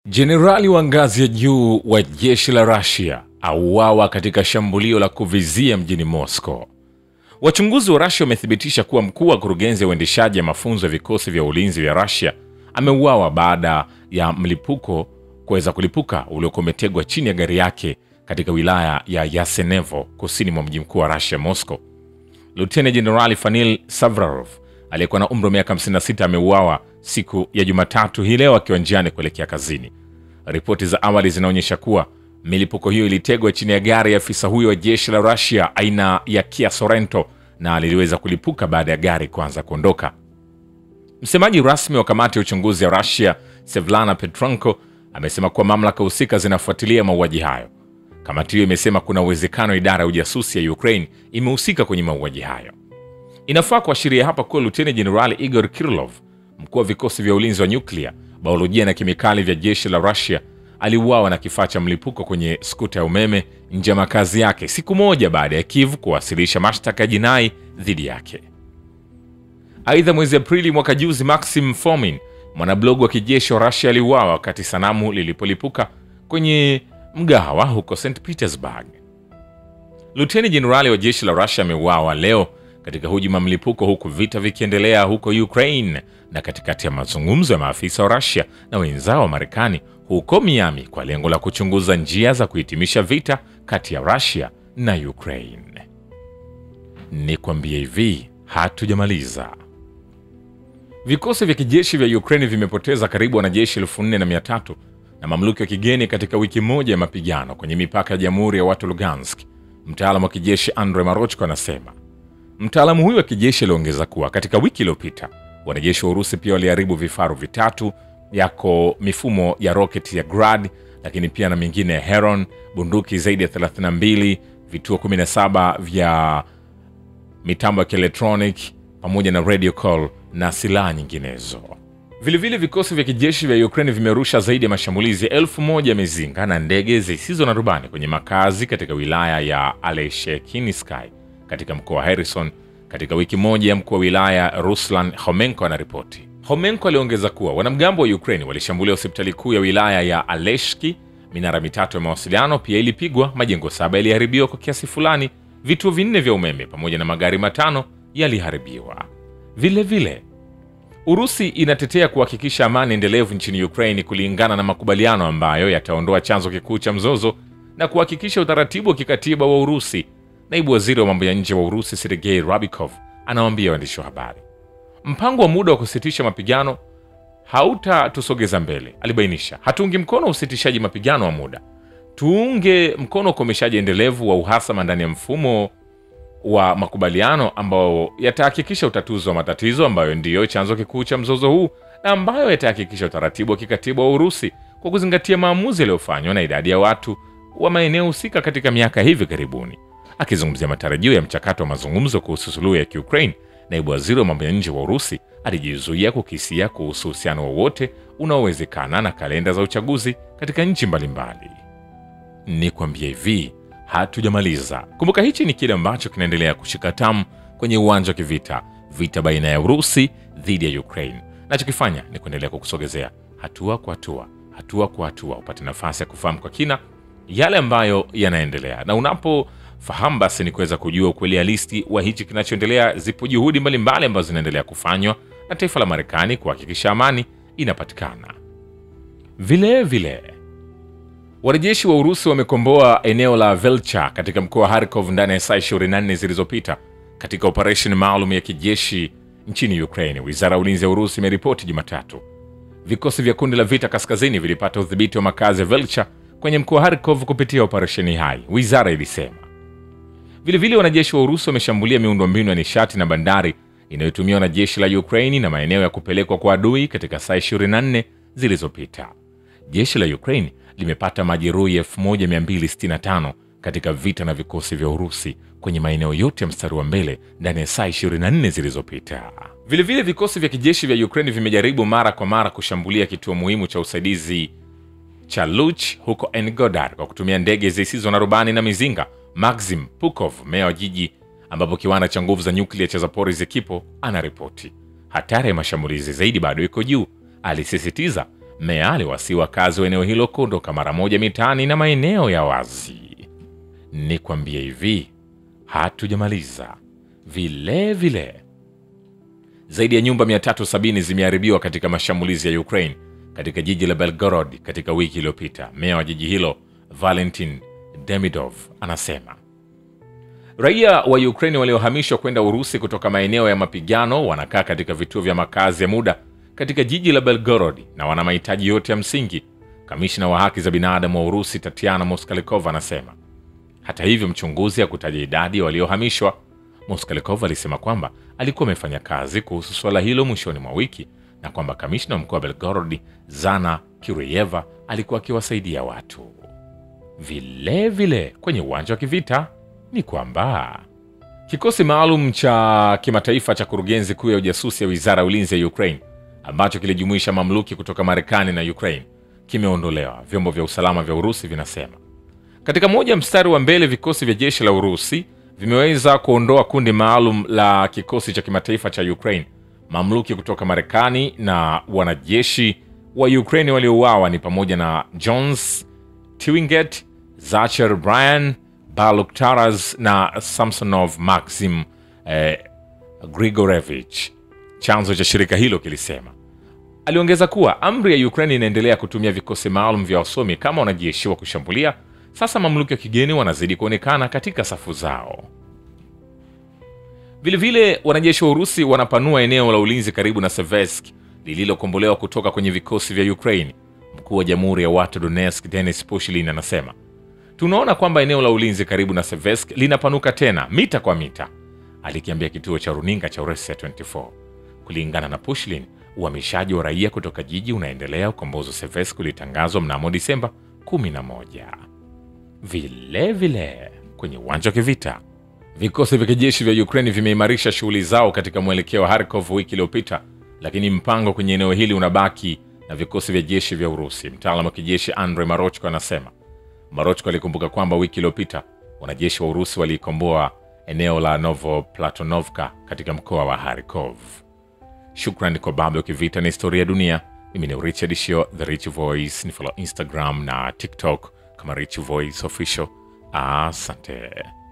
Jenerali wa ngazi ya juu wa jeshi la Russia auawa katika shambulio la kuvizia mjini Moscow. Wachunguzi wa Russia wamethibitisha kuwa mkuu wa kurugenzi ya uendeshaji ya mafunzo ya vikosi vya ulinzi vya Russia ameuawa baada ya mlipuko kuweza kulipuka uliokuwa umetegwa chini ya gari yake katika wilaya ya Yasenevo kusini mwa mji mkuu wa Russia, Moscow. Lieutenant General Fanil Savrarov aliyekuwa na umri wa miaka 56 ameuawa siku ya Jumatatu hii leo akiwa njiani kuelekea kazini. Ripoti za awali zinaonyesha kuwa milipuko hiyo ilitegwa chini ya gari ya afisa huyo wa jeshi la Russia aina ya Kia Sorento na liliweza kulipuka baada ya gari kuanza kuondoka. Msemaji rasmi wa kamati ya uchunguzi ya Russia, Sevlana Petrenko, amesema kuwa mamlaka husika zinafuatilia mauaji hayo. Kamati hiyo imesema kuna uwezekano idara ya ujasusi ya Ukraine imehusika kwenye mauaji hayo. Inafaa kuashiria hapa kuwa Lieutenant General Igor Kirillov, mkuu wa vikosi vya ulinzi wa nyuklia, biolojia na kemikali vya jeshi la Russia, aliuawa na kifaa cha mlipuko kwenye skuta ya umeme nje ya makazi yake siku moja baada ya Kiev kuwasilisha mashtaka ya jinai dhidi yake. Aidha, mwezi Aprili mwaka juzi, Maxim Fomin, mwanablogu wa kijeshi wa Russia, aliuawa wakati sanamu lilipolipuka kwenye mgahawa huko St. Petersburg. Lieutenant General wa jeshi la Russia ameuawa leo katika hujuma mlipuko, huku vita vikiendelea huko Ukraine na katikati ya mazungumzo ya maafisa wa Russia na wenzao wa Marekani huko Miami kwa lengo la kuchunguza njia za kuhitimisha vita kati ya Russia na Ukraine. Nikwambie hivi, hatujamaliza. Vikosi vya kijeshi vya Ukraine vimepoteza karibu wanajeshi 4,300 na mamluki wa kigeni katika wiki moja ya mapigano kwenye mipaka ya Jamhuri ya Watu Lugansk. Mtaalamu wa kijeshi Andrei Marochko anasema. Mtaalamu huyu wa kijeshi aliongeza kuwa katika wiki iliyopita wanajeshi wa Urusi pia waliharibu vifaru vitatu, yako mifumo ya roketi ya Grad, lakini pia na mingine ya Heron, bunduki zaidi ya 32, vituo 17 vya mitambo ya kielektronic pamoja na radio call na silaha nyinginezo. Vilevile vikosi vya kijeshi vya Ukraine vimerusha zaidi ya mashambulizi 1,000 mizinga na ndege zisizo na rubani kwenye makazi katika wilaya ya Aleshekhinsky katika mkoa wa Kherson katika wiki moja. Mkuu wa wilaya Ruslan Homenko anaripoti. Homenko aliongeza kuwa wanamgambo wa Ukraine walishambulia hospitali kuu ya wilaya ya Aleshki, minara mitatu ya mawasiliano pia ilipigwa, majengo 7 yaliharibiwa kwa kiasi fulani, vituo 4 vya umeme pamoja na magari 5 yaliharibiwa. Vilevile Urusi inatetea kuhakikisha amani endelevu nchini Ukraine kulingana na makubaliano ambayo yataondoa chanzo kikuu cha mzozo na kuhakikisha utaratibu wa kikatiba wa Urusi. Naibu waziri wa mambo ya nje wa Urusi Sergei Rabikov anawaambia waandishi wa habari, mpango wa muda wa kusitisha mapigano hautatusogeza mbele. Alibainisha, hatuungi mkono usitishaji mapigano wa muda, tuunge mkono ukomeshaji endelevu wa uhasama ndani ya mfumo wa makubaliano ambao yatahakikisha utatuzi wa matatizo ambayo ndiyo chanzo kikuu cha mzozo huu na ambayo yatahakikisha utaratibu wa kikatiba wa Urusi kwa kuzingatia maamuzi yaliyofanywa na idadi ya watu wa maeneo husika katika miaka hivi karibuni. Akizungumzia matarajio ya mchakato wa mazungumzo kuhusu suluhu ya Ukraine, naibu waziri wa mambo ya nje wa Urusi alijizuia kukisia kuhusu uhusiano wowote unaowezekana na kalenda za uchaguzi katika nchi mbalimbali. Nikwambie hivi, hatujamaliza. Kumbuka hichi ni kile ambacho kinaendelea kushika tamu kwenye uwanja wa kivita, vita baina ya Urusi dhidi ya Ukraine. Nachokifanya ni kuendelea kukusogezea hatua kwa hatua upate nafasi ya kufahamu kwa kina yale ambayo yanaendelea. Na unapofahamu basi ni kuweza kujua ukweli halisi wa hichi kinachoendelea. Zipo juhudi mbalimbali ambazo zinaendelea kufanywa na taifa la Marekani kuhakikisha amani inapatikana. Vile wanajeshi wa Urusi wamekomboa eneo la Velcha katika mkoa wa Kharkov ndani ya saa 24 zilizopita katika operation maalum ya kijeshi nchini Ukraine, wizara ya ulinzi ya Urusi imeripoti Jumatatu. Vikosi vya kundi la vita kaskazini vilipata udhibiti wa makazi ya Velcha kwenye mkoa wa Kharkov kupitia operesheni hai, wizara ilisema. Vilevile wanajeshi wa Urusi wameshambulia miundombinu ya nishati na bandari inayotumiwa na jeshi la Ukraine na maeneo ya kupelekwa kwa adui katika saa 24 zilizopita. Jeshi la Ukraine limepata majeruhi 1265 katika vita na vikosi vya Urusi kwenye maeneo yote ya mstari wa mbele ndani ya saa 24 zilizopita. Vilevile vikosi vya kijeshi vya Ukraine vimejaribu mara kwa mara kushambulia kituo muhimu cha usaidizi cha Luch huko Engodar kwa kutumia ndege zisizo na rubani na mizinga. Maxim Pukov, meya wa jiji ambapo kiwanda cha nguvu za nyuklia cha Zaporizhzhia kipo, anaripoti hatari ya mashambulizi zaidi bado iko juu. Alisisitiza Meya aliwasihi wakazi wa eneo hilo kuondoka mara moja mitaani na maeneo ya wazi. Nikwambie hivi, hatujamaliza. Vile zaidi ya nyumba 370 zimeharibiwa katika mashambulizi ya Ukraine katika jiji la Belgorod katika wiki iliyopita. Meya wa jiji hilo Valentin Demidov anasema raia wa Ukraine waliohamishwa kwenda Urusi kutoka maeneo ya mapigano wanakaa katika vituo vya makazi ya muda katika jiji la Belgorod na wana mahitaji yote ya msingi. Kamishna wa haki za binadamu wa Urusi Tatiana Moskalikova anasema. Hata hivyo, mchunguzi hakutaja idadi waliohamishwa. Moskalikova alisema kwamba alikuwa amefanya kazi kuhusu swala hilo mwishoni mwa wiki na kwamba kamishna wa mkoa wa Belgorod Zana Kireyeva alikuwa akiwasaidia watu. Vile kwenye uwanja wa kivita ni kwamba kikosi maalum cha kimataifa cha kurugenzi kuu ya ujasusi ya Wizara ya Ulinzi ya Ukraine ambacho kilijumuisha mamluki kutoka Marekani na Ukraine kimeondolewa, vyombo vya usalama vya Urusi vinasema. Katika moja mstari wa mbele, vikosi vya jeshi la Urusi vimeweza kuondoa kundi maalum la kikosi cha kimataifa cha Ukraine. Mamluki kutoka Marekani na wanajeshi wa Ukraine waliouawa ni pamoja na Jones Tiwinget, Zacher Brian, Baluk Taras na Samsonov Maxim Grigorevich, chanzo cha shirika hilo kilisema. Aliongeza kuwa amri ya Ukraine inaendelea kutumia vikosi maalum vya wasomi kama wanajeshi wa kushambulia. Sasa mamluki wa kigeni wanazidi kuonekana katika safu zao. Vile wanajeshi wa Urusi wanapanua eneo la ulinzi karibu na Seversk lililokombolewa kutoka kwenye vikosi vya Ukraine. Mkuu wa Jamhuri ya Watu Donetsk Denis Pushilin anasema, tunaona kwamba eneo la ulinzi karibu na Seversk linapanuka tena mita kwa mita, alikiambia kituo cha runinga cha Russia 24. Kulingana na Pushilin, uhamishaji wa raia kutoka jiji unaendelea. Ukombozi wa Seversk ulitangazwa mnamo Disemba 11. Vile kwenye uwanja wa kivita, vikosi vya kijeshi vya Ukraine vimeimarisha shughuli zao katika mwelekeo wa Kharkov wiki iliyopita, lakini mpango kwenye eneo hili unabaki na vikosi vya jeshi vya Urusi. Mtaalamu wa kijeshi Andrei Marochko anasema. Marochko alikumbuka kwamba wiki iliyopita wanajeshi wa Urusi walikomboa eneo la Novoplatonovka katika mkoa wa Kharkov. Shukrani kwa Bablo Kivita na Historia ya Dunia. Mimi ni Richard Shio, The Rich Voice. Ni follow Instagram na TikTok kama Rich Voice Official. Asante.